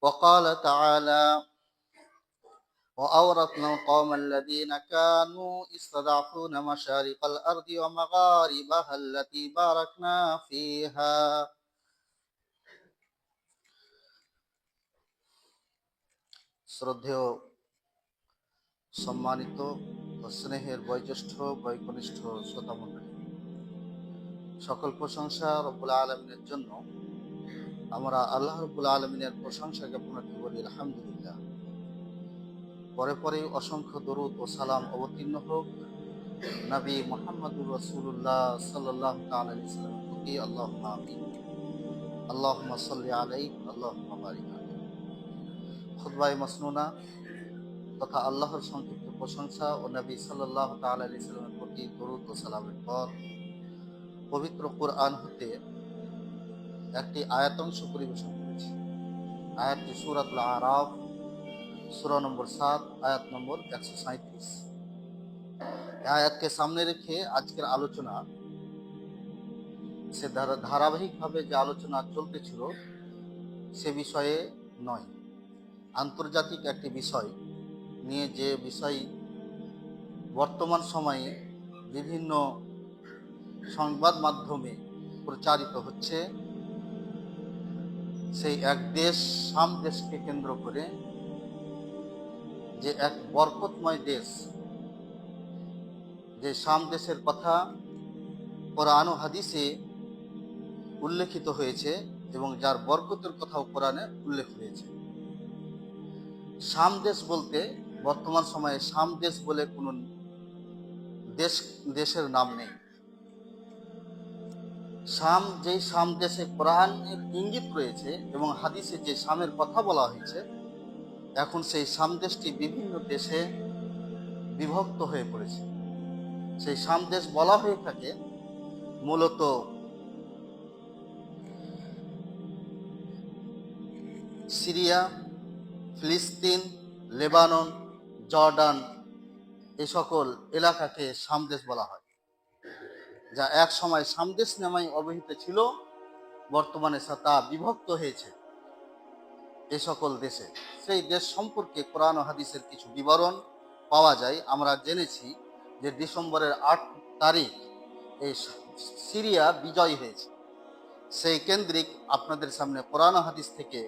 وقال تعالى: وأورثنا القوم الذين كانوا يستضعفون مشارق الأرض ومغاربها التي باركنا فيها। শ্রদ্ধেয় সম্মানিত ও স্নেহের বয়োজ্যেষ্ঠ বয়োকনিষ্ঠ শ্রোতা মণ্ডলী, সকল প্রশংসা রব্বুল আলামিনের জন্য। আমরা আল্লাহ রব্বুল আলামিনের প্রশংসা জ্ঞাপন করি আলহামদুলিল্লাহ। পরে পরে অসংখ্য দরুদ ও সালাম অবতীর্ণ হোক নবী মুহাম্মদুর রাসূলুল্লাহ সাল্লাল্লাহু তাআলা আলাইহি ওয়াসাল্লামের প্রতি। আল্লাহুম্মা আমিন। আল্লাহুম্মা সাল্লি আলাইহি আল্লাহুম্মা বারিক আলাইহি। খুতবায়ে মাসনুনা তথা আল্লাহর সংক্ষিপ্ত প্রশংসা ও নবী সাল্লাল্লাহু তাআলা আলাইহি ওয়াসাল্লামের প্রতি দরুদ ও সালামের পর পবিত্র কোরআন হতে একটি আয়াতাংশ পরিবেশন করেছি। আয়াতটি সূরাতুল আরাফ, সূরা নম্বর 7, আয়াত নম্বর 137। আয়াতকে সামনে রেখে আজকের আলোচনা, সে ধারাবাহিকভাবে যে আলোচনা চলতেছিল সে বিষয়ে নয়, আন্তর্জাতিক একটি বিষয় নিয়ে, যে বিষয় বর্তমান সময়ে বিভিন্ন সংবাদ মাধ্যমে প্রচারিত হচ্ছে। সেই এক দেশ, শাম দেশকে কেন্দ্র করে, যে এক বরকতময় দেশ, যে শাম দেশের কথা কোরআন ও হাদিসে উল্লেখিত হয়েছে এবং যার বরকতের কথাও কোরআনে উল্লেখ হয়েছে। শাম দেশ বলতে বর্তমান সময়ে শাম দেশ বলে কোনো দেশের নাম নেই। শাম, যেই শাম দেশে কোরআনের ইঙ্গিত রয়েছে এবং হাদিসে যে শামের কথা বলা হয়েছে, এখন সেই শাম দেশটি বিভিন্ন দেশে বিভক্ত হয়ে পড়েছে। সেই শাম দেশ বলা হয়ে থাকে মূলত সিরিয়া, ফিলিস্তিন, লেবানন, জর্ডান, এই সকল এলাকাকে শাম দেশ বলা হয়, যা এক সময় শাম দেশ নামেই অবহিত ছিল। বর্তমানে তা বিভক্ত হয়েছে এই সকল দেশে। সেই দেশ সম্পর্কে কোরআন ও হাদিসের কিছু বিবরণ পাওয়া যায়। আমরা জেনেছি যে ডিসেম্বরের 8 তারিখ এই সিরিয়া বিজয় হয়েছে। সেই কেন্দ্রিক আপনাদের সামনে কোরআন ও হাদিস থেকে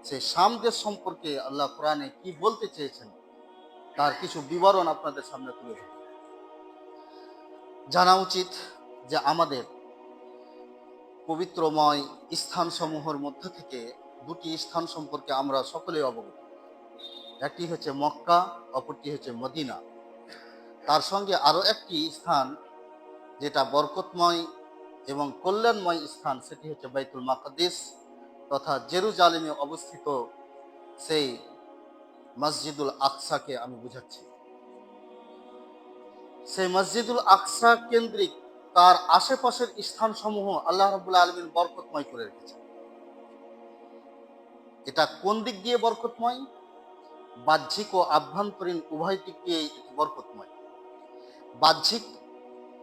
সেই শাম দেশ সম্পর্কে আল্লাহ কোরআনে কি বলতে চেয়েছেন তার কিছু বিবরণ আপনাদের সামনে তুলে ধরি। জানা উচিত যে আমাদের পবিত্রময় স্থানসমূহের মধ্য থেকে দুটি স্থান সম্পর্কে আমরা সকলেই অবগত। একটি হচ্ছে মক্কা, অপরটি হচ্ছে মদিনা। তার সঙ্গে আরও একটি স্থান যেটা বরকতময় এবং কল্যাণময় স্থান, সেটি হচ্ছে বাইতুল মাকদিস তথা জেরুজালেমে অবস্থিত সেই মসজিদুল আকসাকে আমি বুঝাচ্ছি। সেই মসজিদুল আকসা কেন্দ্রিক তার আশেপাশের স্থানসমূহ আল্লাহ রাব্বুল আলামিন বরকতময় করে রেখেছে। এটা কোন দিক দিয়ে বরকতময়? বাহ্যিক ও আভ্যন্তরীণ উভয় দিক দিয়ে বরকতময়। বাহ্যিক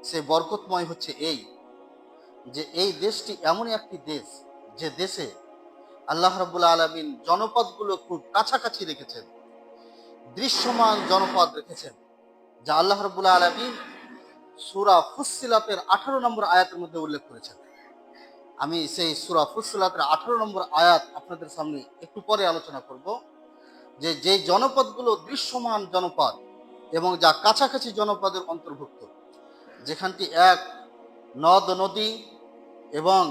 সে বরকতময় হচ্ছে এই যে এই দেশটি এমনই একটি দেশ যে দেশে আল্লাহ রাব্বুল আলামিন জনপদগুলো খুব কাছাকাছি রেখেছেন, দৃশ্যমান জনপদ রেখেছেন, যা আল্লাহ রাব্বুল আলামিন সূরা ফুসসিলাতের 18 নম্বর আয়াতের মধ্যে উল্লেখ করেছেন। আমি সেই সূরা ফুসসিলাতের 18 নম্বর আয়াত আপনাদের সামনে একটু পরে আলোচনা করব, যে যেই জনপদগুলো দৃশ্যমান জনপদ এবং যা কাছাকাছি জনপদের অন্তর্ভুক্ত, যেখানটি এক নদ নদী এবং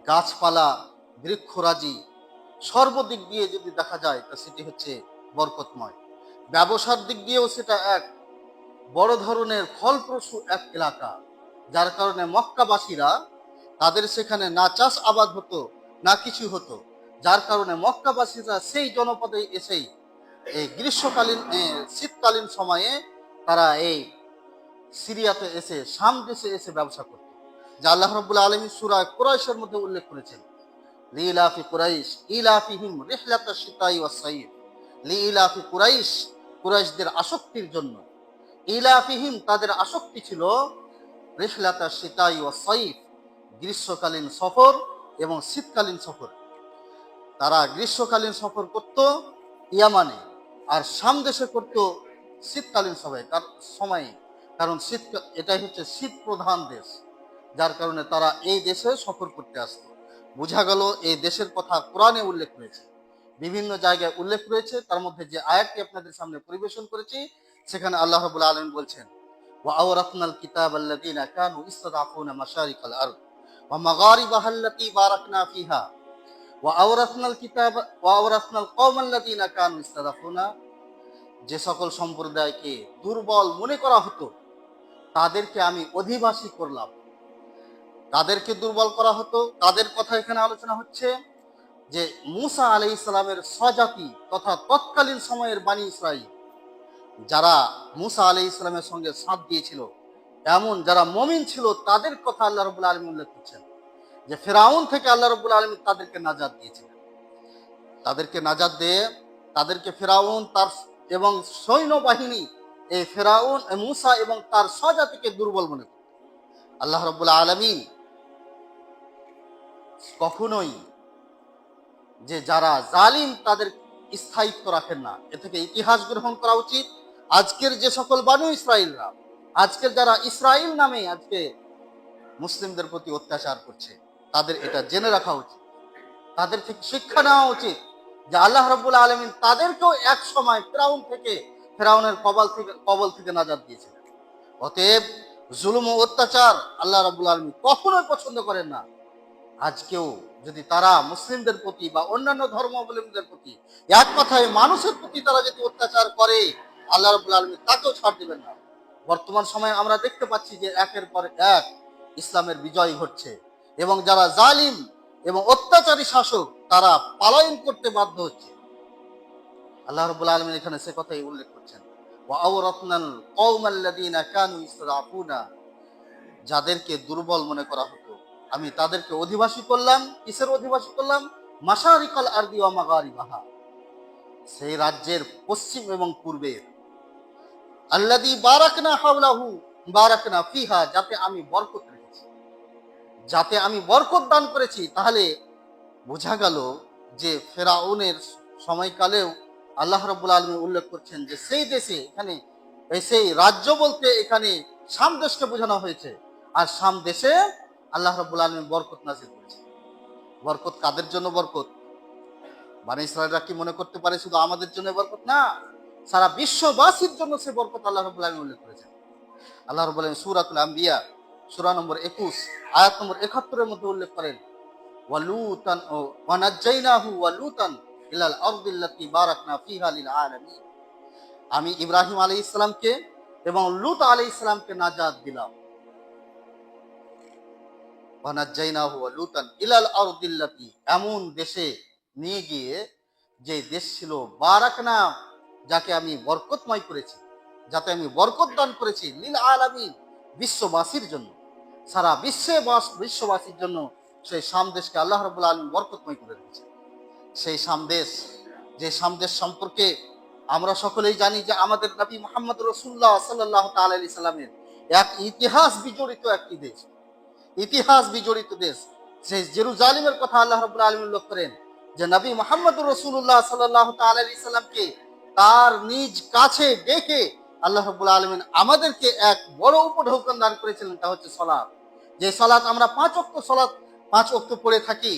গাছপালা বৃক্ষরাজি সর্বদিক দিয়ে যদি দেখা যায় তা সেটি হচ্ছে বরকতময়। ব্যবসার দিক দিয়েও সেটা এক বড় ধরনের ফলপ্রসূ এক এলাকা, যার কারণে মক্কাবাসীরা, তাদের সেখানে না চাষ আবাদ হতো না কিছু হতো, যার কারণে মক্কাবাসীরা সেই জনপদে এসেই এই গ্রীষ্মকালীন শীতকালীন সময়ে তারা এই সিরিয়াতে এসে, শাম দেশে এসে ব্যবসা করত, যা আল্লাহ রাব্বুল আলামিন সূরা কুরাইশের মধ্যে উল্লেখ করেছেন। লিইলাফি কুরাইশ ইলাফিহিম রিহলাতাশ শিতাই ওয়াস সাইফ। লিইলাফি কুরাইশ, কুরাইশদের আসক্তির জন্য, ইলাফিহিম তাদের আসক্তি ছিল, রিহলাতাশ শিতাই ওয়াস সাইফ গ্রীষ্মকালীন সফর এবং শীতকালীন সফর। তারা গ্রীষ্মকালীন সফর করত ইয়ামানে, আর শাম দেশে করত শীতকালীন সময়ে, কারণ এটাই হচ্ছে শীত প্রধান দেশ, যার কারণে তারা এই দেশে সফর করতে আসতো। বোঝা গেল এই দেশের কথা কোরআনে উল্লেখ রয়েছে, বিভিন্ন জায়গায় উল্লেখ রয়েছে। তার মধ্যে যে আয়াতটি আপনাদের সামনে পরিবেশন করেছি, সেখানে আল্লাহ রাব্বুল আলামিন বলছেন, ওয়া আওরাসনাল কিতাবাল্লাযীনা কানু ইসতাদআফুনা মাশারিকাল আরদ ওয়া মাগারিবাহা আল্লাতী বারাকনা ফিহা ওয়া আওরাসনাল কওমাল্লাযীনা কানু ইসতাদআফুনা। যে সকল সম্প্রদায়কে দুর্বল মনে করা হতো তাদেরকে আমি অধিবাসী করলাম। তাদেরকে দুর্বল করা হতো, তাদের কথা এখানে আলোচনা হচ্ছে যে মূসা আলাইহিস সালামের স্বজাতি তথা তৎকালীন সময়ের বানী ইসরাঈল, যারা মূসা আলাইহিস সালামের সঙ্গে সাথ দিয়েছিল, এমন যারা মুমিন ছিল, তাদের কথা আল্লাহ রাব্বুল আলামিন উল্লেখ করছেন যে ফিরআউন থেকে আল্লাহ রাব্বুল আলামিন তাদেরকে নাজাত দিয়েছিলেন। তাদেরকে নাজাত দিয়ে তাদেরকে ফিরআউন তার এবং সৈন্যবাহিনী, এই ফিরআউন মূসা এবং তার স্বজাতিকে দুর্বল মনে করত। আল্লাহ রাব্বুল আলামিন কখনোই যে যারা জালিম তাদের স্থায়িত্ব রাখেন না, এ থেকে ইতিহাস গ্রহণ করা উচিত। আজকের যে সকল বানু ইসরাইলরা, আজকের যারা ইসরাইল নামে আজকে মুসলিমদের প্রতি অত্যাচার করছে, তাদের এটা জেনে রাখা উচিত, তাদের থেকে শিক্ষা নেওয়া উচিত যে আল্লাহ রাব্বুল আলামিন তাদেরকেও এক সময় ফেরাউনের কবল থেকে নাজাত দিয়েছিলেন। অতএব জুলুম ও অত্যাচার আল্লাহ রাব্বুল আলামিন কখনোই পছন্দ করেন না। আজকেও যদি তারা মুসলিমদের প্রতি বা অন্যান্য ধর্মাবলম্বীদের প্রতি, এক কথায় মানুষের প্রতি তারা যদি অত্যাচার করে, আল্লাহ রাব্বুল আলামিন তাকেও ছাড় দিবেন না। বর্তমান সময়ে আমরা দেখতে পাচ্ছি যে একের পর এক ইসলামের বিজয় ঘটছে এবং যারা জালিম এবং অত্যাচারী শাসক তারা পলায়ন করতে বাধ্য হচ্ছে। আল্লাহ রাব্বুল আলামিন এখানে সে কথাই উল্লেখ করছেন, ওয়া আওরাতনাল কওমাল্লাযীনা কানু ইসতাদআফুনা। যাদেরকে দুর্বল মনে করা হতো আমি তাদেরকে অধিবাসী করলাম। কিসের অধিবাসী করলাম? মাশারিকাল আরদি ওয়া মাগারিবাহা, সেই রাজ্যের পশ্চিম এবং পূর্বের। আল্লাযী বারাকনা হাওলাহু বারাকনা ফিহা, যাতে আমি বরকত রেখেছি, যাতে আমি বরকত দান করেছি। তাহলে বোঝা গেল যে ফেরাউনের সময়কালেও আল্লাহ রাব্বুল আলামিন উল্লেখ করছেন যে সেই দেশে, এখানে সেই রাজ্য বলতে এখানে শাম দেশকে বোঝানো হয়েছে, আর শাম দেশে আল্লাহ রাব্বুল আলামিন বরকত নাযিল করেছেন। বরকত কাদের জন্য বরকত? বনী ইসরাঈলরা কি মনে করতে পারে শুধু আমাদের জন্য বরকত? না, সারা বিশ্ববাসীর জন্য সে বরকত আল্লাহ রাব্বুল আলামিন উল্লেখ করেছেন। আল্লাহ রাব্বুল আলামিন সূরাতুল আম্বিয়া সূরা নম্বর 21 আয়াত নম্বর 71 এর মধ্যে উল্লেখ করেন, ওয়ালুতান ওয়া নাজ্জাইনাহু ওয়ালুতান ইলাল আরদিল্লাতী বারাকনা ফিহা লিল আলামিন। আমি ইব্রাহিম আলাইহিস সালামকে এবং লূত আলাইহিস সালামকে নাজাত দিলাম। ওয়া নাজ্জাইনাহু ওয়ালুতান ইলাল আরদিল্লাতী, এমন দেশে নিয়ে গিয়ে যে দেশ ছিল বারাকনা, যাকে আমি বরকতময় করেছি, যাতে আমি বরকত দান করেছি, লিল আলামিন, বিশ্ববাসীর জন্য, সারা বিশ্ববাসীর জন্য সেই শাম দেশকে আল্লাহ রাব্বুল আলামিন বরকতময় করে দিয়েছে। সেই শাম দেশ, যে শাম দেশ সম্পর্কে আমরা সকলেই জানি যে আমাদের নবী মুহাম্মদ রাসূলুল্লাহ সাল্লাল্লাহু তাআলা আলাইহি সাল্লামের এক ইতিহাস বিজড়িত একটি দেশ, ইতিহাস বিজড়িত দেশ। সেই জেরুজালেমের কথা আল্লাহ রাব্বুল আলামিন উল্লেখ করেন যে নবী মুহাম্মদ রাসূলুল্লাহ সাল্লাল্লাহু তাআলা আলাইহি সাল্লামকে তার নিজ কাছে ডেকে আল্লাহ রাব্বুল আলামিন আমাদেরকে এক বড় উপঢৌকন দান করেছিলেন, তা হচ্ছে সালাত। যে সালাত আমরা 5 ওয়াক্ত পড়ে থাকি,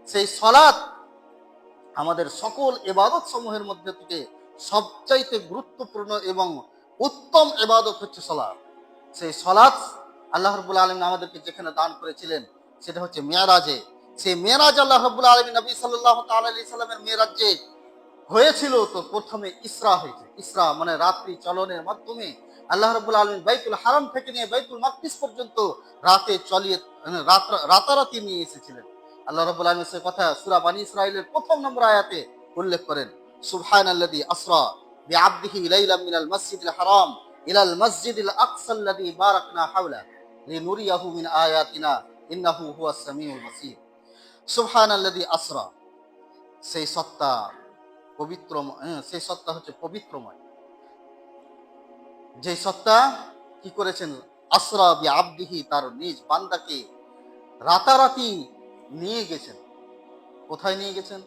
সেই সালাত আমাদের সকল ইবাদত সমূহের মধ্যে থেকে সবচাইতে গুরুত্বপূর্ণ এবং উত্তম ইবাদত হচ্ছে সালাত। সেই সালাত আল্লাহ রাব্বুল আলামিন আমাদেরকে যেখানে দান করেছিলেন সেটা হচ্ছে মেরাজে। সেই মেরাজ আল্লাহ রাব্বুল আলামিন নবী সাল্লাল্লাহু তাআলা আলাইহি সাল্লামের মেরাজ যে হয়েছিল, তো প্রথমে ইসরা হয়েছে। ইসরা মানে রাত্রি চলনের মাধ্যমে আল্লাহ রাব্বুল আলামিন বাইতুল হারাম থেকে নিয়ে বাইতুল মাকদিস পর্যন্ত রাতারাতি নিয়ে এসেছিলেন। আল্লাহ রাব্বুল আলামিন সে কথা সূরা বানী ইসরাঈলের 1 নম্বর আয়াতে উল্লেখ করেন, সুবহানাল্লাযী আসরা বিআবদিহি লাইলাম মিনাল মাসজিদিল হারাম ইলাল মাসজিদিল আকসাল্লাযী বারাকনা হাওলা লিনুরিয়াহু মিন আয়াতিনা ইন্নাহু হুয়াস সামিউল বাসীর। সুবহানাল্লাযী আসরা, সেই সত্তা পবিত্র, সেই সত্তা হচ্ছে পবিত্রময়, যে সত্তা কি করেছেন? আসরা বিআবদিহি, তার নিজ বান্দাকে রাতারাতি নিয়ে গেছেন। কোথায় নিয়ে গেছেন?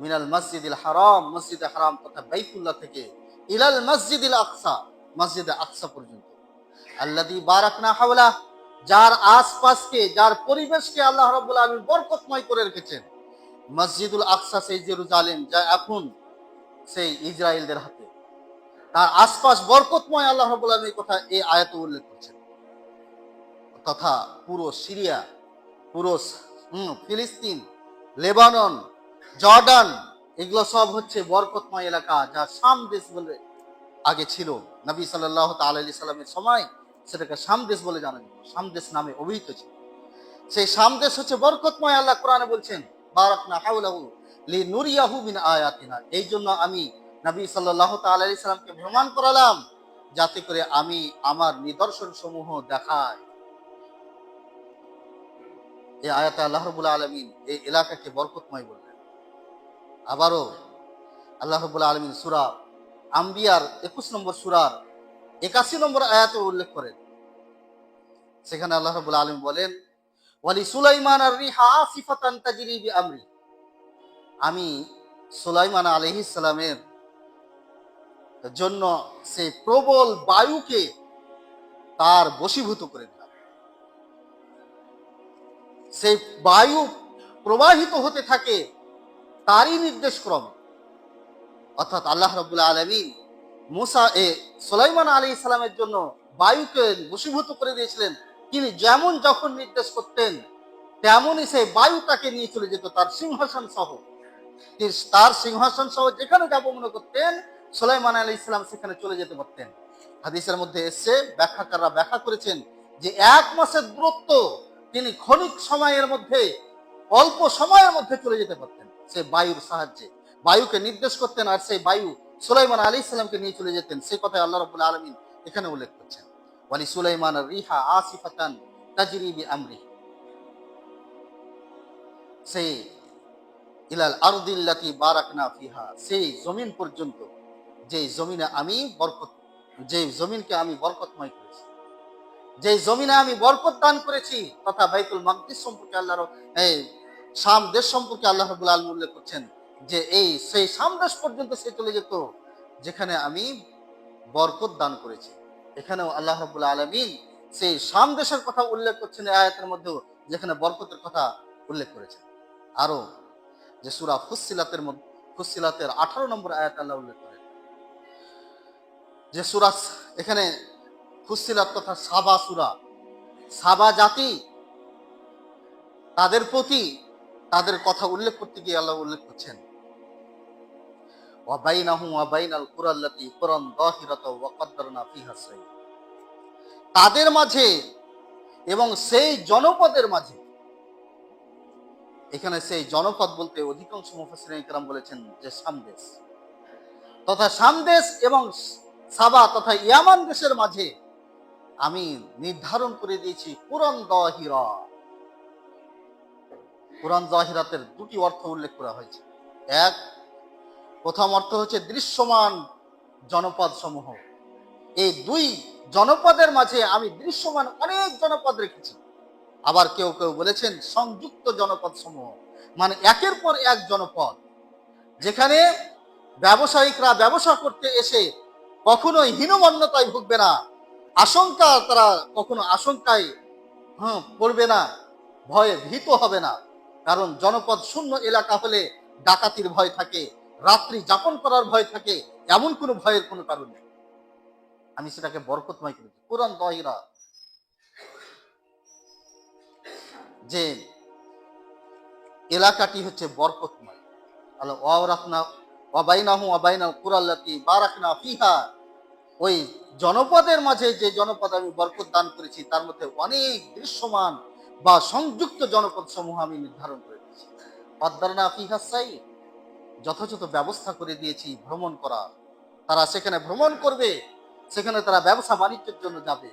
মিনাল মসজিদিল হারাম, মসজিদে হারাম তথা বাইতুল্লাহ থেকে, ইলাল মসজিদিল আকসা, মসজিদে আকসা পর্যন্ত, আল্লাযী বারাকনা হাওলা, যার আশপাশকে, যার পরিবেশকে আল্লাহ রাব্বুল আলামিন বরকতময় করে রেখেছেন। মসজিদুল আকসা সেই জেরুজালেম, যা এখন সেই ইসরায়েলদের হাতে, তার আশপাশ বরকতময়, আল্লাহ রাব্বুল আলামিন এই কথা এই আয়াতে উল্লেখ করছেন। তথা পুরো সিরিয়া, পুরো ফিলিস্তিন, লেবানন, জর্ডান, এগুলো সব হচ্ছে বরকতময় এলাকা, যা শাম দেশ বলে আগে ছিল। নবী সাল্লাল্লাহু তাআলা আলাইহি সাল্লামের সময় সেটাকে শাম দেশ বলে জানা যেত, শাম দেশ নামে অভিহিত ছিল। সেই শাম দেশ হচ্ছে বরকতময়। আল্লাহ কোরআনে বলছেন, বারাকনা হাওলাহু লিনুরিয়াহু মিন আয়াতিনা, এই জন্য আমি নবী সাল্লাল্লাহু তাআলা আলাইহি সাল্লামকে ভ্রমণ করালাম, যাতে করে আমি আমার নিদর্শন সমূহ দেখাই। এই আয়াতে আল্লাহ রাব্বুল আলামিন এই এলাকাকে বরকতময় বললেন। আবারও আল্লাহ রাব্বুল আলামিন সূরা আম্বিয়ার 21 নম্বর সূরার 81 নম্বর আয়াতে উল্লেখ করেন। সেখানে আল্লাহ রাব্বুল আলামিন বলেন, ওয়ালি সুলাইমান আর-রিহা আসিফাতান তাজরি বিআমরি, আমি সুলাইমান আলাইহিস সালামের জন্য সেই প্রবল বায়ুকে তার বশীভূত করে দিলাম। সেই বায়ু প্রবাহিত হতে থাকে তারই নির্দেশ ক্রমে। অর্থাৎ আল্লাহ রাব্বুল আলামিন সুলাইমান আলাইহিস সালামের জন্য বায়ুকে বশীভূত করে দিয়েছিলেন। তিনি যেমন যখন নির্দেশ করতেন তেমনই সেই বায়ুটাকে নিয়ে চলে যেত তার সিংহাসন সহ। তার সিংহাসন সহ যেখানে যাব মনে করতেন সুলাইমান আলাইহিস সালাম সেখানে চলে যেতে পারতেন। হাদিসের মধ্যে এসে ব্যাখ্যাকাররা ব্যাখ্যা করেছেন যে 1 মাসের দূরত্ব তিনি ক্ষণিক সময়ের মধ্যে, অল্প সময়ের মধ্যে চলে যেতে পারতেন সেই বায়ুর সাহায্যে। বায়ুকে নির্দেশ করতেন আর সেই বায়ু সুলাইমান আলাইহিস সালামকে নিয়ে চলে যেতেন। সেই কথা আল্লাহ রাব্বুল আলামিন এখানে উল্লেখ করছেন, ওয়ালি সুলাইমান আর-রিহা আসিফাতান তাজরি বিআমরি, সেই ইলাল আরদিল্লাতি বারাকনা ফিহা, সেই জমিন পর্যন্ত যে জমিনে আমি বরকত, যে জমিনকে আমি বরকতময় করেছি, যে জমিনে আমি বরকত দান করেছি, তথা বাইতুল মাকদিস সম্পর্কে আল্লাহর এই শাম দেশ সম্পর্কে আল্লাহ রাব্বুল আলামিন উল্লেখ করছেন যে এই সেই শাম দেশ পর্যন্ত সে চলে যেত যেখানে আমি বরকত দান করেছি। এখানেও আল্লাহ রাব্বুল আলামিন সেই শাম দেশের কথা উল্লেখ করছেন এই আয়াতের মধ্যেও, যেখানে বরকতের কথা উল্লেখ করেছেন। আরো যে সূরা ফুসসিলাতের 18 নম্বর আয়াত আল্লাহ উল্লেখ করেন, যে সূরা এখানে ফুসসিলাত তথা সাবা সূরা, সাবা জাতি, তাদের প্রতি তাদের কথা উল্লেখ করতে গিয়ে আল্লাহ উল্লেখ করছেন, ওয়া বাইনাহুম ওয়া বাইনাল কুরাল্লাতি কুরান যাহিরাতা ওয়া কদ্দারনা ফিহা সাইর, তাদের মাঝে এবং সেই জনপদের মাঝে। এখানে সেই জনপদ বলতে অধিকাংশ মুফাসসিরিন কিরাম বলেছেন যে শাম দেশ, তথা শাম দেশ এবং সাবা তথা ইয়ামান দেশের মাঝে আমি নির্ধারণ করে দিয়েছি কুরান যাহিরা। কুরান যাহিরাতের 2টি অর্থ উল্লেখ করা হয়েছে। প্রথম অর্থ হচ্ছে দৃশ্যমান জনপদ সমূহ। এই 2 জনপদের মাঝে আমি দৃশ্যমান অনেক জনপদ রেখেছি। আবার কেউ কেউ বলেছেন সংযুক্ত জনপদ সমূহ, মানে একের পর এক জনপদ, যেখানে ব্যবসায়িকরা ব্যবসা করতে এসে কখনোই হীনমন্যতায় ভুগবে না, তারা কখনো আশঙ্কায় পড়বে না, ভয়ে ভীত হবে না। কারণ জনপদ শূন্য এলাকা হলে ডাকাতির ভয় থাকে, রাত্রি যাপন করার ভয় থাকে, এমন কোনো ভয়ের কোনো কারণ নেই। আমি সেটাকে বরকতময় করেছি। কুরান যাহিরা, যে এলাকাটি হচ্ছে বরকতময়। আল্লাহ ওয়ারাকনা ওয়া বাইনাহু ওয়া বাইনাল কুরাল্লাতি বারাকনা ফিহা, ওই জনপদের মাঝে যে জনপদ আমি বরকত দান করেছি তার মধ্যে অনেক দৃশ্যমান বা সংযুক্ত জনপদ সমূহ আমি নির্ধারণ করে দিয়েছি। কদ্দারনা ফিহা সাইর, যথাযথ ব্যবস্থা করে দিয়েছি ভ্রমণ করা। তারা সেখানে ভ্রমণ করবে, সেখানে তারা ব্যবসা বাণিজ্যের জন্য যাবে।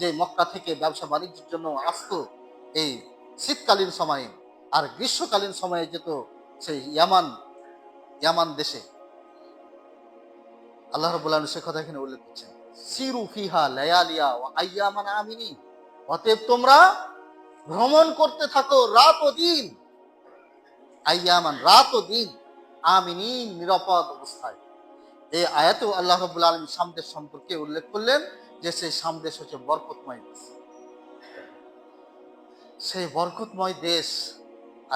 যে মক্কা থেকে ব্যবসা বাণিজ্যের জন্য আসতো এই শীতকালীন সময়ে, আর গ্রীষ্মকালীন সময়ে যেত সেই ইয়ামান দেশে। আল্লাহ রাব্বুল আলামিন সে কথা এখানে উল্লেখ করছেন, সিরু ফিহা লায়ালিয়া ওয়া আইয়ামান আমিনিন, অতএব তোমরা ভ্রমণ করতে থাকো রাত ও দিন, আইয়ামান রাত ও দিন আমিনিন, নিরাপদ অবস্থায়। এই আয়াতেও আল্লাহ রাব্বুল আলামিন সামদেশ সম্পর্কে উল্লেখ করলেন যে সেই সামদেশ হচ্ছে বরকতময় দেশ। সেই বরকতময় দেশ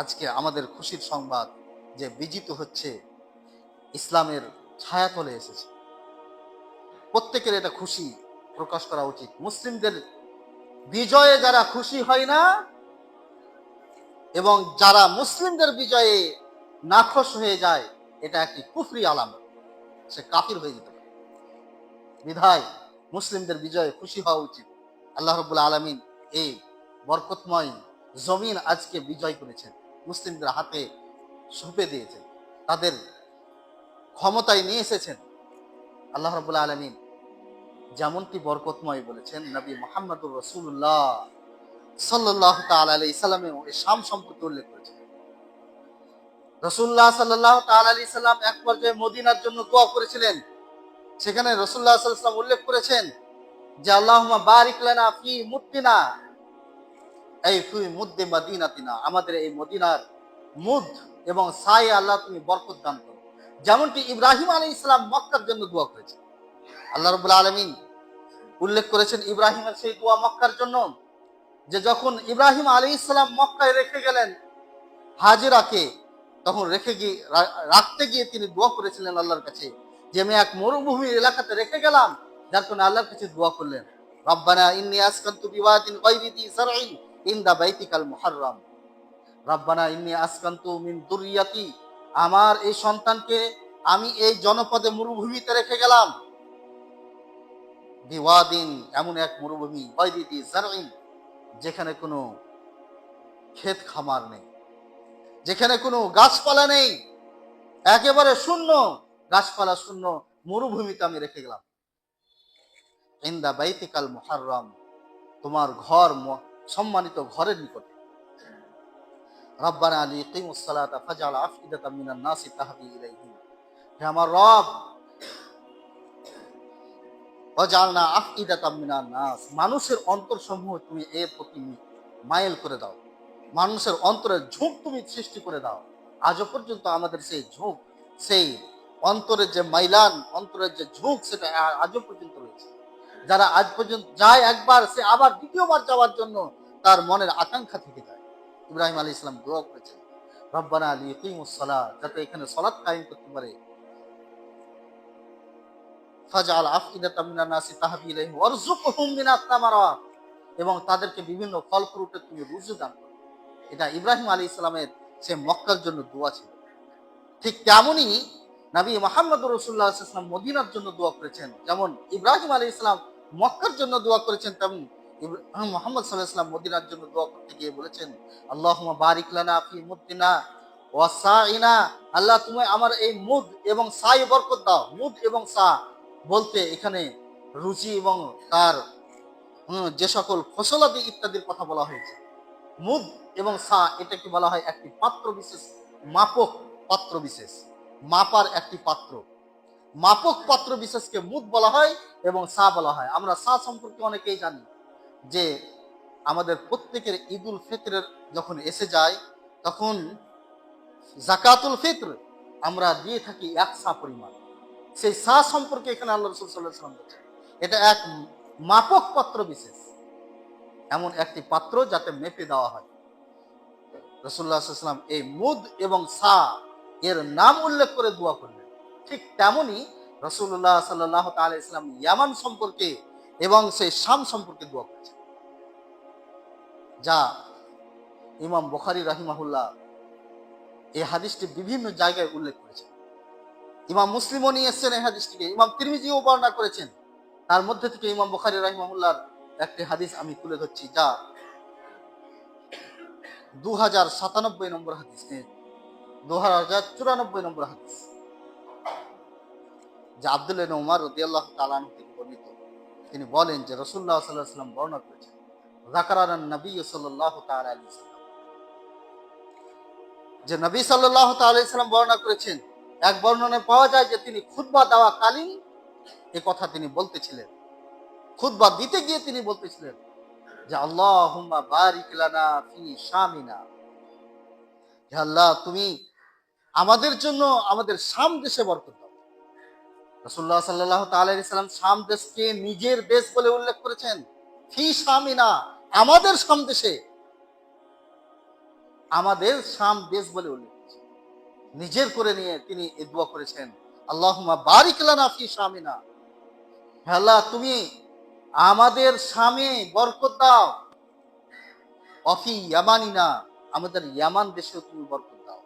আজকে আমাদের খুশির সংবাদ যে বিজিত হচ্ছে, ইসলামের ছায়াতলে এসেছে। প্রত্যেকের এটা খুশি প্রকাশ করা উচিত। মুসলিমদের বিজয়ে যারা খুশি হয় না এবং যারা মুসলিমদের বিজয়ে নাখোশ হয়ে যায়, এটা একটি কুফরি আলামত, সে কাফির হয়ে যেতে পারে। বিধায় মুসলিমদের বিজয়ে খুশি হওয়া উচিত। আল্লাহ রাব্বুল আলামিন এই বরকতময় জমিন আজকে বিজয় করেছেন, মুসলিমদের হাতে সঁপে দিয়েছেন, তাদের ক্ষমতায় নিয়ে এসেছেন। আল্লাহ রাব্বুল আলামিন যেমনটি বরকতময় বলেছেন, নবী মুহাম্মদুর রাসূলুল্লাহ সাল্লাল্লাহু তাআলা আলাইহি সাল্লামের এই শাম সম্পর্কে উল্লেখ করেছেন। রাসূলুল্লাহ সাল্লাল্লাহু তাআলা আলাইহি সাল্লাম এক পর্যায়ে মদিনার জন্য দোয়া করেছিলেন। সেখানে রাসূলুল্লাহ সাল্লাল্লাহু আলাইহি সাল্লাম উল্লেখ করেছেন যে আল্লাহুম্মা বারিক লানা ফি মুদ্দিনা, এই ফি মুদ্দি মাদিনাতিনা, আমাদের এই মদিনার মুদ এবং সায়ে আল্লাহ তুমি বরকত দান করো। যেমনটি ইব্রাহিম আলাইহিস সালাম মক্কার জন্য দোয়া করেছেন। আল্লাহ রাব্বুল আলামিন উল্লেখ করেছেন ইব্রাহিমের সেই দোয়া মক্কার জন্য, যে যখন ইব্রাহিম আলাইহিস সালাম মক্কায় রেখে গেলেন হাজেরাকে, তখন রাখতে গিয়ে তিনি দোয়া করেছিলেন আল্লাহর কাছে যে আমি এক মরুভূমির এলাকাতে রেখে গেলাম, যার কারণে আল্লাহর কাছে দোয়া করলেন, রব্বানা ইন্নী আসকানতু বিওয়াদিন গায়রি যী যারইন ইনদা বাইতিকাল মুহাররাম, রব্বানা ইন্নী আসকানতু মিন যুররিয়াতি, আমার এই সন্তানকে আমি এই জনপদে মরুভূমিতে রেখে গেলাম, বিওয়াদিন, এমন এক মরুভূমি, গায়রি যী যারইন, যেখানে কোনো ক্ষেত খামার নেই, যেখানে কোনো গাছপালা নেই, একেবারে শূন্য, গাছপালা শূন্য মরুভূমিতে আমি রেখে গেলাম। ইনদা বাইতিকাল মুহাররাম, তোমার ঘর সম্মানিত ঘরের নিকটে। রব্বানা লিকিমুস সালাতা ফাজআল আফইদাতাম মিনান নাসি তাহদি ইলাইহিম, হে আমার রব, ওয়াজআলনা আফইদাতাম মিনান নাস, মানুষের অন্তরসমূহ তুমি এর প্রতি মাইল করে দাও, মানুষের অন্তরের ঝোঁক তুমি সৃষ্টি করে দাও। আজও পর্যন্ত আমাদের সেই ঝোঁক, সেই অন্তরের যে মাইলান, অন্তরের যে ঝোঁক, সেটা আজও পর্যন্ত রয়েছে। যারা আজ পর্যন্ত যায় একবার, সে আবার দ্বিতীয়বার যাওয়ার জন্য তার মনের আকাঙ্ক্ষা থেকে যায়। ইব্রাহিম আলাইহিস সালাম দোয়া করেছেন, রব্বানা লিকিমুস সালাত, যাতে এখানে সালাত কায়েম করতে পারে, ফাজআল আফইদাতাম মিনান নাসি তাহদি ইলাইহিম ওয়ারযুকহুম মিনাত তামারাত, এবং তাদেরকে বিভিন্ন ফল ফ্রুটে তুমি রুজি দান করো। এটা ইব্রাহিম আলাইহিস সালামের সে মক্কার জন্য দোয়া ছিল। ঠিক তেমনই নবী মুহাম্মদুর রাসূলুল্লাহ সাল্লাল্লাহু আলাইহি ওয়াসাল্লাম মদিনার জন্য দোয়া করেছেন। যেমন ইব্রাহিম আলাইহিস সালাম মক্কার জন্য দোয়া করেছেন, তেমন মুহাম্মদ সাল্লাল্লাহু আলাইহি ওয়াসাল্লাম মদিনার জন্য দোয়া করতে গিয়ে বলেছেন, আল্লাহুম্মা বারিক লানা ফি মুদ্দিনা ওয়া সাইনা, আল্লাহ তুমি আমার এই মুদ এবং সায়ে বরকত দাও। মুদ এবং সা বলতে এখানে রুচি এবং তার যে সকল ফসলাদি ইত্যাদির কথা বলা হয়েছে। মুদ এবং সা, এটাকে বলা হয় একটি পাত্র বিশেষ, মাপক পাত্র বিশেষ, মাপার একটি পাত্র, মাপক পাত্র বিশেষকে মুদ বলা হয় এবং সা বলা হয়। আমরা সা সম্পর্কে অনেকেই জানি যে আমাদের প্রত্যেকের ঈদুল ফিতরের যখন এসে যায়, তখন যাকাতুল ফিতর আমরা দিয়ে থাকি এক সা পরিমাণ। সেই সা সম্পর্কে এখানে আল্লাহ রাসূল সাল্লাল্লাহু আলাইহি ওয়াসাল্লাম বলেছেন, এটা এক মাপক পাত্র বিশেষ, এমন একটি পাত্র যাতে মেপে দেওয়া হয়। রাসূলুল্লাহ সাল্লাল্লাহু আলাইহি ওয়াসাল্লাম এই মুদ এবং সা এর নাম উল্লেখ করে দোয়া করলেন। ঠিক তেমনি রাসূলুল্লাহ সাল্লাল্লাহু তাআলা আলাইহি ওয়াসাল্লাম ইয়ামান সম্পর্কে এবং সেই শাম সম্পর্কে দোয়া করেছেন, যা ইমাম বুখারী রাহিমাহুল্লাহ এই হাদিসটি বিভিন্ন জায়গায় উল্লেখ করেছেন। ইমাম মুসলিমও নিয়ে এসেছেন এই হাদিসটিকে, ইমাম তিরমিজিও বর্ণনা করেছেন। তার মধ্যে থেকে ইমাম বুখারী রাহিমাহুল্লাহর একটি হাদিস আমি তুলে ধরছি, যা 2097 নম্বর হাদিস, 2094 নম্বর হাদিস, যা আব্দুল্লাহ ইবনে উমর রাদিয়াল্লাহু তাআলা আনহু থেকে বর্ণিত। তিনি বলেন যে রাসূলুল্লাহ সাল্লাল্লাহু আলাইহি ওয়াসাল্লাম বর্ণনা করেছেন, যাকারান নবী সাল্লাল্লাহু তাআলা আলাইহি ওয়াসাল্লাম, যে নবী সাল্লাল্লাহু তাআলা আলাইহি ওয়াসাল্লাম বর্ণনা করেছেন। এক বর্ণনায় পাওয়া যায় যে তিনি খুতবা দেওয়া কালীন এই কথা তিনি বলতেছিলেন, খুতবা দিতে গিয়ে তিনি বলতেছিলেন যে আল্লাহুম্মা বারিক লানা ফি শামিনা, হে আল্লাহ তুমি আমাদের জন্য আমাদের শাম দেশে বরকত দাও। রাসূলুল্লাহ সাল্লাল্লাহু তাআলা আলাইহি সাল্লাম শাম দেশকে নিজের দেশ বলে উল্লেখ করেছেন। ফি শামিনা, আমাদের শাম দেশে, আমাদের শাম দেশ বলে উল্লেখ করেছেন। নিজের করে নিয়ে তিনি এই দোয়া করেছেন, আল্লাহুম্মা বারিক লানা ফি শামিনা, হে আল্লাহ তুমি আমাদের শামে বরকত দাও, অফি ইয়ামানিনা, আমাদের ইয়ামান দেশেও তুমি বরকত দাও।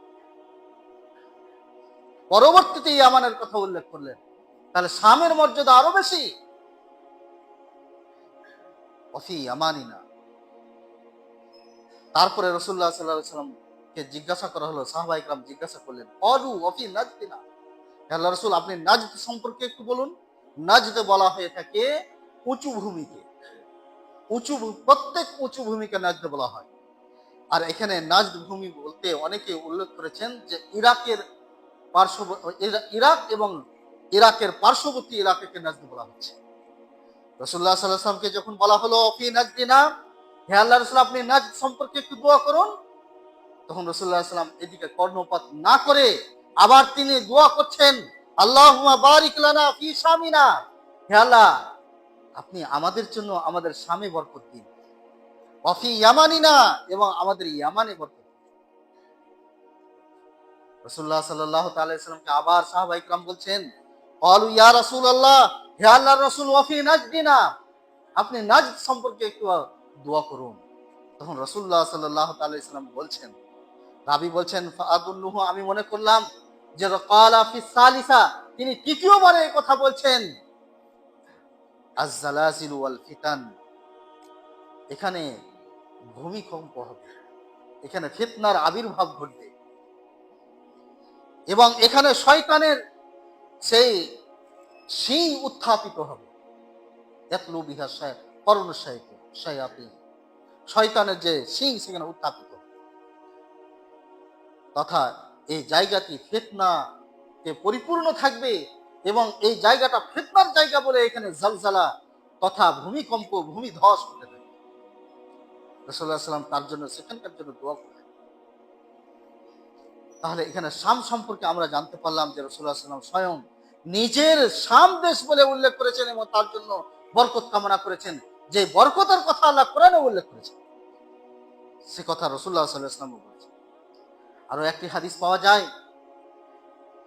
পরবর্তীতে ইয়ামানের কথা উল্লেখ করলেন, তাহলে শামের মর্যাদা আরো বেশি। অফি ইয়ামানিনা। তারপরে রাসূলুল্লাহ সাল্লাল্লাহু আলাইহি সাল্লামকে জিজ্ঞাসা করা হলো, সাহাবায়ে কেরাম জিজ্ঞাসা করলেন, অলু অফি নাজদিনা, হে আল্লাহর রাসূল আপনি নাজদ সম্পর্কে একটু বলুন। নাজদ বলা হয়ে থাকে উঁচু ভূমিকে, প্রত্যেক উঁচু ভূমিকে নাজদ বলা হয়। আর এখানে নাজদ ভূমি বলতে অনেকে উল্লেখ করেছেন যে ইরাক এবং ইরাকের পার্শ্ববর্তী এলাকাকে নাজদ বলা হচ্ছে। রাসূলুল্লাহ সাল্লাল্লাহু আলাইহি ওয়াসাল্লামকে যখন বলা হলো ফি নাজদিনা, হে আল্লাহর রাসূল আপনি নাজদ সম্পর্কে একটু দোয়া করুন, তখন রাসূলুল্লাহ সাল্লাল্লাহু আলাইহি ওয়াসাল্লাম এদিকে কর্ণপাত না করে আবার তিনি দোয়া করছেন, আল্লাহুম্মা বারিক লানা ফি শামিনা, হে আল্লাহ আপনি আমাদের জন্য আমাদের শামে বরকত দিন, ওয়াফি ইয়ামানিনা, এবং আমাদের ইয়ামানে বরকত। রাসূলুল্লাহ সাল্লাল্লাহু তাআলা আলাইহি ওয়াসাল্লামকে আবার সাহাবায়ে কেরাম বলছেন, ক্বালু ইয়া রাসূলুল্লাহ, হে আল্লাহর রাসূল ওয়াফি নাজদিনা, আপনি নাজদ সম্পর্কে একটু দোয়া করুন। তখন রাসূলুল্লাহ সাল্লাল্লাহু তাআলা আলাইহি ওয়াসাল্লাম বলছেন, রাবী বলছেন, ফাআদুল্লুহু, আমি মনে করলাম যে ক্বালা ফি সালিসা, তিনি তৃতীয়বারে এই কথা বলছেন, আজ-জালাজিলু ওয়াল ফিতান, এখানে ভূমিকম্প হবে, এখানে ফিতনার আবির্ভাব ঘটবে, এবং এখানে শয়তানের সেই শিং উত্থাপিত হবে। ইয়াতলু বিহা শায়াতিন, শয়তানের যে শিং সেখানে উত্থাপিত হবে, তথা এই জায়গাটি ফিতনাতে পরিপূর্ণ থাকবে, এবং এই জায়গাটা ফিতনার জায়গা বলে এখানে জালজালা তথা ভূমিকম্প, ভূমিধস হতে থাকে। রাসূলুল্লাহ সাল্লাল্লাহু আলাইহি ওয়াসাল্লাম তার জন্য সেখানকার জন্য দোয়া করেন। তাহলে এখানে শাম সম্পর্কে আমরা জানতে পারলাম যে রাসূলুল্লাহ সাল্লাল্লাহু আলাইহি ওয়াসাল্লাম স্বয়ং নিজের শাম দেশ বলে উল্লেখ করেছেন এবং তার জন্য বরকত কামনা করেছেন। যে বরকতের কথা আল্লাহ কোরআনে উল্লেখ করেছেন, সে কথা রাসূলুল্লাহ সাল্লাল্লাহু আলাইহি ওয়াসাল্লাম বলেছেন। আরো একটি হাদিস পাওয়া যায়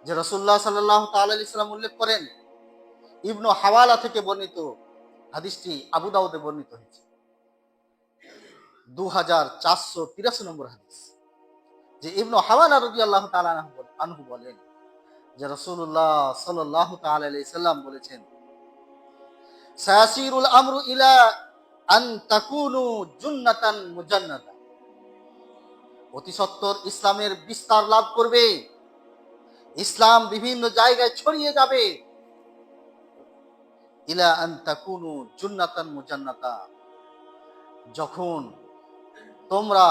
যে রাসূলুল্লাহ সাল্লাল্লাহু তাআলা আলাইহি ওয়াসাল্লাম উল্লেখ করেন, ইবনু হাওয়ালা থেকে বর্ণিত, হাদিসটি আবু দাউদে বর্ণিত হয়েছে, 2483 নম্বর হাদিস, যে ইবনু হাওয়ালা রাদিয়াল্লাহু তাআলা আনহু বলেন যে রাসূলুল্লাহ সাল্লাল্লাহু তাআলা আলাইহি সাল্লাম বলেছেন, সায়াসিরুল আমরু ইলা আন তাকুনু জুন্নাতান মুজান্নাদা, অতি সত্বর ইসলামের বিস্তার লাভ করবে, ইসলাম বিভিন্ন জায়গায় ছড়িয়ে যাবে, ইলা আন তাকুনু জুন্নাতান মুজান্নাদা, যখন তোমরা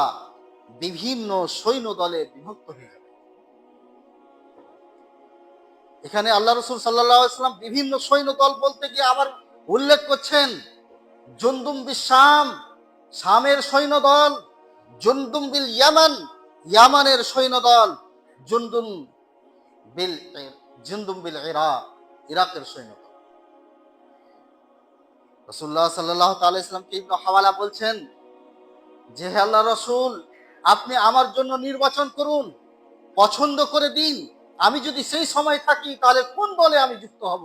বিভিন্ন সৈন্য দলে বিভক্ত হয়ে যাবে। এখানে আল্লাহ রাসূল সাল্লাল্লাহু আলাইহি ওয়াসাল্লাম বিভিন্ন সৈন্য দল বলতে গিয়ে আবার উল্লেখ করছেন জুনদুম বিল শাম, শামের সৈন্য দল, জুনদুম বিল ইয়ামান, ইয়ামানের সৈন্য দল, জুনদুম বিল জুনদুম বিল ইরাক, ইরাকের সৈন্য দল। রাসূলুল্লাহ সাল্লাল্লাহু তাআলা আলাইহি ওয়াসাল্লামকে ইবনে হাওয়ালা বলছেন যে হে আল্লাহর রাসূল আপনি আমার জন্য নির্বাচন করুন, পছন্দ করে দিন, আমি যদি সেই সময় থাকি তাহলে কোন দলে আমি যুক্ত হব।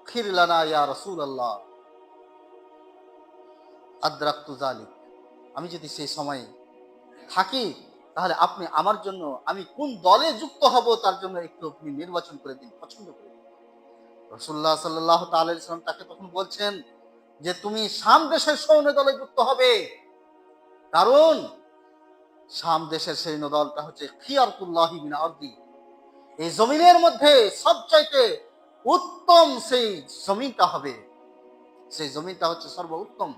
খির লানা ইয়া রাসূলুল্লাহ আদরাকতু যালিক, আমি যদি সেই সময় থাকি তাহলে আপনি আমার জন্য আমি কোন দলে যুক্ত হব তার জন্য একটু আপনি নির্বাচন করে দিন, পছন্দ করে দিন। রাসূলুল্লাহ সাল্লাল্লাহু তাআলা আলাইহি ওয়াসাল্লাম তাকে তখন বলছেন যে তুমি শাম দেশের সৈন্য দলে যুক্ত হবে, কারণ শাম দেশের সৈন্য দলটা হচ্ছে খিয়ারতুল্লাহি মিন আরদি, এই জমিনের মধ্যে সবচাইতে উত্তম সেই জমিনটা হবে, সেই জমিনটা হচ্ছে সর্বোত্তম,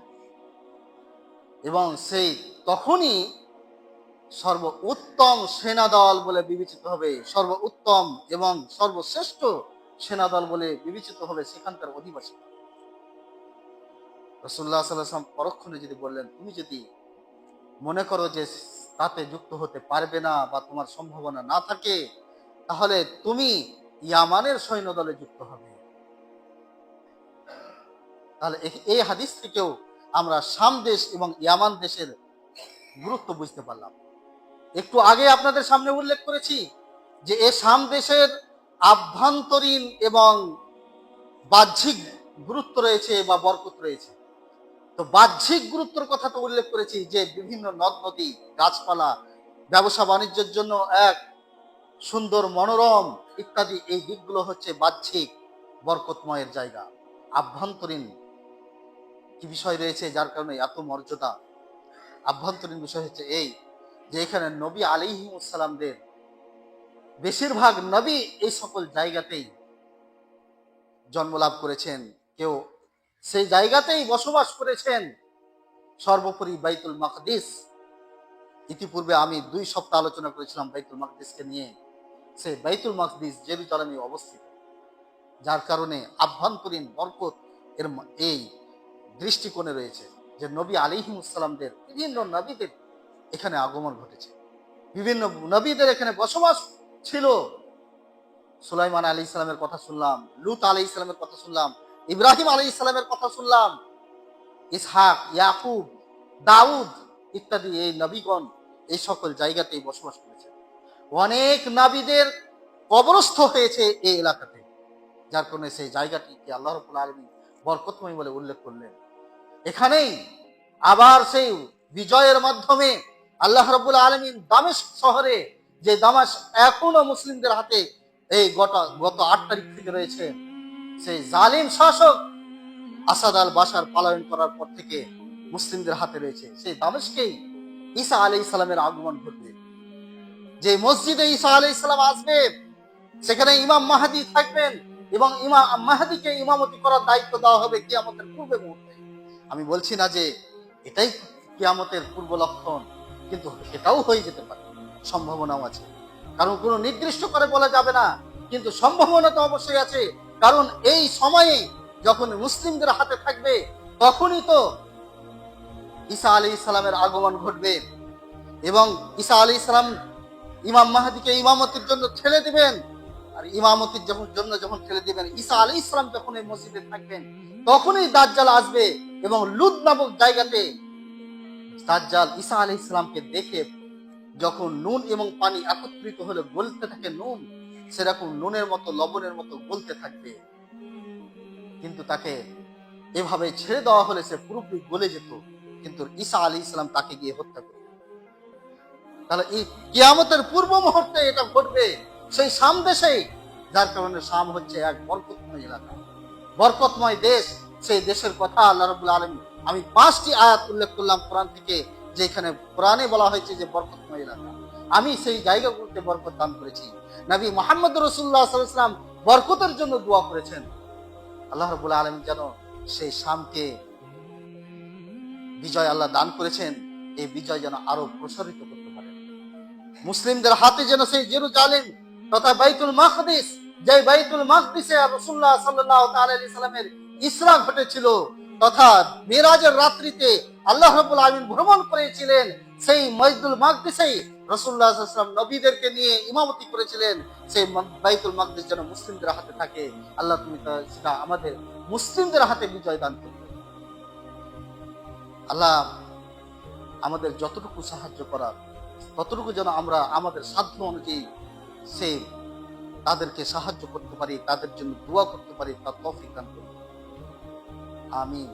এবং সেই তখনই সর্বোত্তম সেনাদল বলে বিবেচিত হবে, সর্বোত্তম এবং সর্বশ্রেষ্ঠ সেনাদল বলে বিবেচিত হবে সেখানকার অধিবাসী। রাসূলুল্লাহ সাল্লাল্লাহু আলাইহি ওয়াসাল্লাম পরক্ষণে যদি বললেন, তুমি যদি মনে করো যে তাতে যুক্ত হতে পারবে না বা তোমার সম্ভাবনা না থাকে, তাহলে তুমি ইয়ামানের সৈন্যদলে যুক্ত হবে। তাহলে এই হাদিস থেকেও আমরা শাম দেশ এবং ইয়ামান দেশের গুরুত্ব বুঝতে পারলাম। একটু আগে আপনাদের সামনে উল্লেখ করেছি যে এই শাম দেশের আভ্যন্তরীণ এবং বাহ্যিক গুরুত্ব রয়েছে বা বরকত রয়েছে। তো বাহ্যিক গুরুত্বের কথা তো উল্লেখ করেছি যে বিভিন্ন নদ নদী, গাছপালা, ব্যবসা বাণিজ্যের জন্য এক সুন্দর মনোরম ইত্যাদি, এই দিকগুলো হচ্ছে বাহ্যিক বরকতময়ের জায়গা। আভ্যন্তরীণ কি বিষয় রয়েছে যার কারণে এত মর্যাদা? আভ্যন্তরীণ বিষয় হচ্ছে এই যে এখানে নবী আলাইহিমুসসালামদের বেশিরভাগ নবী এই সকল জায়গাতেই জন্মলাভ করেছেন, কেউ সেই জায়গাতেই বসবাস করেছেন। সর্বোপরি বাইতুল মাকদিস, ইতিপূর্বে আমি 2 সপ্তাহ আলোচনা করেছিলাম বাইতুল মাকদিসকে নিয়ে। সেই বাইতুল মাকদিস জেরুজালেমে অবস্থিত, যার কারণে আভ্যন্তরীণ বরকত এর এই দৃষ্টিকোণে রয়েছে যে নবী আলাইহিমুসসালামদের বিভিন্ন নবীদের এখানে আগমন ঘটেছে, বিভিন্ন নবীদের এখানে বসবাস ছিল। সুলাইমান আলী ইসলামের কথা শুনলাম, লুত আলী ইসলামের কথা শুনলাম, ইব্রাহিম আলী ইসলামের কথা শুনলাম, ইসহাক, ইয়াকুব, দাউদ ইত্যাদি এই নবীগণ এই সকল জায়গাতেই বসবাস করেছে। অনেক নবীদের কবরস্থ হয়েছে এই এলাকাতে, যার কারণে সেই জায়গাটিকে আল্লাহ রাব্বুল আলামিন বরকতময় বলে উল্লেখ করলেন। এখানেই আবার সেই বিজয়ের মাধ্যমে আল্লাহ রাব্বুল আলামিন দামেস্ক শহরে, যে দামেস্ক এখনো মুসলিমদের হাতে এই গত 8 তারিখ থেকে রয়েছে, সেই জালিম শাসক আসাদ আল বাশার পলায়ন করার পর থেকে মুসলিমদের হাতে রয়েছে, সেই দামেস্কেই ঈসা আলাইহিস সালামের আগমন ঘটবে। যে মসজিদে ঈসা আলাইহিস সালাম আসবে, সেখানে ইমাম মাহদী থাকবেন এবং ইমাম মাহদীকে ইমামতি করার দায়িত্ব দেওয়া হবে কিয়ামতের পূর্বে মুহূর্তে। আমি বলছি না যে এটাই কিয়ামতের পূর্ব লক্ষণ, কিন্তু এটাও হয়ে যেতে পারে, সম্ভাবনাও আছে। কারণ কোনো নির্দিষ্ট করে বলা যাবে না, কিন্তু সম্ভাবনা তো অবশ্যই আছে। কারণ এই সময়ে যখন মুসলিমদের হাতে থাকবে, তখনই তো ঈসা আলাইহিস সালামের আগমন ঘটবে এবং ঈসা আলাইহিস সালাম ইমাম মাহদীকে ইমামতির জন্য ঠেলে দিবেন। আর ইমামতির যখন ঠেলে দিবেন, ঈসা আলাইহিস সালাম যখন এই মসজিদে থাকবেন, তখনই দাজ্জাল আসবে এবং লুদ নামক জায়গাতে দাজ্জাল ঈসা আলাইহিস সালামকে দেখে যখন নুন এবং পানি একত্রিত হলে গলতে থাকে নুন, সেরকম নুনের মতো লবণের মতো গলতে থাকবে। কিন্তু তাকে এভাবে ছেড়ে দেওয়া হলে সে পুরোপুরি গলে যেত, কিন্তু ঈসা আলাইহিস সালাম তাকে গিয়ে হত্যা করবে। তাহলে এই কিয়ামতের পূর্ব মুহূর্তে এটা ঘটবে সেই শাম দেশেই, যার কারণে শাম হচ্ছে এক বরকতময় এলাকা, বরকতময় দেশ। সেই দেশের কথা আল্লাহ রাব্বুল আলামিন, আমি 5টি আয়াত উল্লেখ করলাম কোরআন থেকে, যেখানে কোরআনে বলা হয়েছে যে বরকতময় এলাকা। আমি সেই জায়গাগুলোতে বরকত দান করেছি। নবী মুহাম্মদ রাসূলুল্লাহ সাল্লাল্লাহু আলাইহি ওয়াসাল্লাম বরকতের জন্য দোয়া করেছেন। আল্লাহ রাব্বুল আলামিন যেন সেই শামকে বিজয় আল্লাহ দান করেছেন, এই বিজয় যেন আরো প্রসারিত করতে পারেন। মুসলিমদের হাতে যেন সেই জেরুজালেম তথা বাইতুল মাকদিস, যে বাইতুল মাকদিসে রাসূলুল্লাহ সাল্লাল্লাহু তাআলা আলাইহি সাল্লামের ইসরা ঘটেছিল, তথা মিরাজের রাত্রিতে আল্লাহ রাব্বুল আলামিন ভ্রমণ করেছিলেন, সেই বাইতুল মাকদিসেই রাসূলুল্লাহ সাল্লাল্লাহু আলাইহি ওয়াসাল্লাম নবীদেরকে নিয়ে ইমামতি করেছিলেন। সেই বাইতুল মাকদিস যেন মুসলিমদের হাতে থাকে। আল্লাহ তুমি সেটা আমাদের মুসলিমদের হাতে বিজয় দান করবে। আল্লাহ আমাদের যতটুকু সাহায্য করার, ততটুকু যেন আমরা আমাদের সাধ্য অনুযায়ী সে তাদেরকে সাহায্য করতে পারি, তাদের জন্য দোয়া করতে পারি, তার তৌফিক দান করুন, আমিন।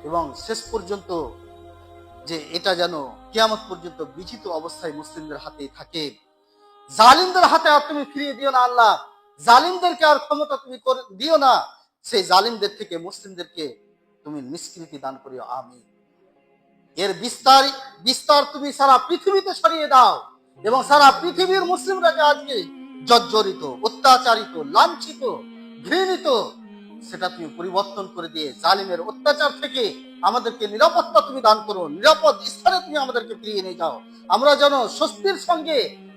এবং শেষ পর্যন্ত যে এটা যেন কিয়ামত পর্যন্ত বিজিত অবস্থায় মুসলিমদের হাতেই থাকে। জালিমদের হাতে আর তুমি ফিরিয়ে দিও না আল্লাহ, জালিমদেরকে আর ক্ষমতা তুমি দিও না, সেই জালিমদের থেকে মুসলিমদেরকে তুমি নিষ্কৃতি দান করিও, আমিন। এর বিস্তার তুমি সারা পৃথিবীতে ছড়িয়ে দাও এবং সারা পৃথিবীর মুসলিমরা যে আজকে জর্জরিত, অত্যাচারিত, লাঞ্ছিত, ঘৃণিত, সেটা তুমি পরিবর্তন করে দিয়ে জালিমের অত্যাচার থেকে আমাদেরকে নিরাপত্তা তুমি দান করো, নিরাপদ স্থানে তুমি আমাদেরকে ফিরিয়ে নিয়ে যাও। আমরা যেন স্বস্তির সঙ্গে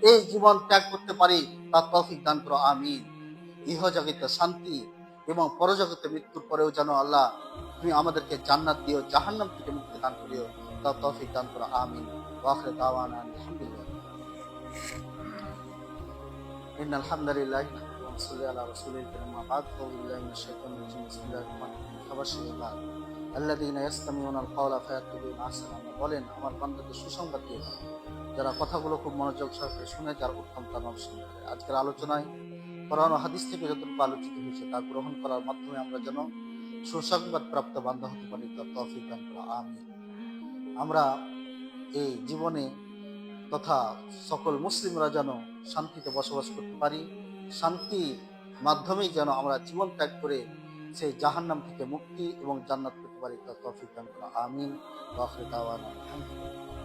এই জীবন ত্যাগ করতে পারি, তার তৌফিক দান করো, আমিন। ইহজগতে শান্তি এবং পরজগতে মৃত্যুর পরেও যেন আল্লাহ তুমি আমাদেরকে জান্নাত দিও, জাহান্নাম থেকে মুক্তি দান করিও, তার তৌফিক দান করো, আমিন। ওয়া আখিরু দাওয়ানা আলহামদুলিল্লাহ। ইন্নাল হামদালিল্লাহি নাহমাদুহু ওয়া নুসাল্লি আলা রাসূলিল কারীম মা বা'দ আউযু বিল্লাহি মিনাশ শাইতানির রাজীম বিসমিল্লাহির রহমানির রহিম ফাবাশশির ইবাদ আল্লাযীনা ইয়াসতামিউনাল কাওলা ফায়াত্তাবিউনা আহসানাহু। বলেন আমার বান্দাদের সুসংবাদ দিয়ে দাও যারা কথাগুলো খুব মনোযোগ সহকারে শুনে যার উত্তম তার অনুসরণ করে। আজকের আলোচনায় কোরআন ও হাদিস থেকে যতটুকু আলোচিত হয়েছে তা গ্রহণ করার মাধ্যমে আমরা যেন সুসংবাদ প্রাপ্ত বান্দা হতে পারি, তার তৌফিক দান করো আমিন। আমরা এই জীবনে তথা সকল মুসলিমরা যেন শান্তিতে বসবাস করতে পারি, শান্তির মাধ্যমেই যেন আমরা জীবন ত্যাগ করে সেই জাহান্নাম থেকে মুক্তি এবং জান্নাত পেতে পারি, তার তৌফিক দান করো আমিন। ওয়া আখিরু দাওয়ানা আলহামদুলিল্লাহ।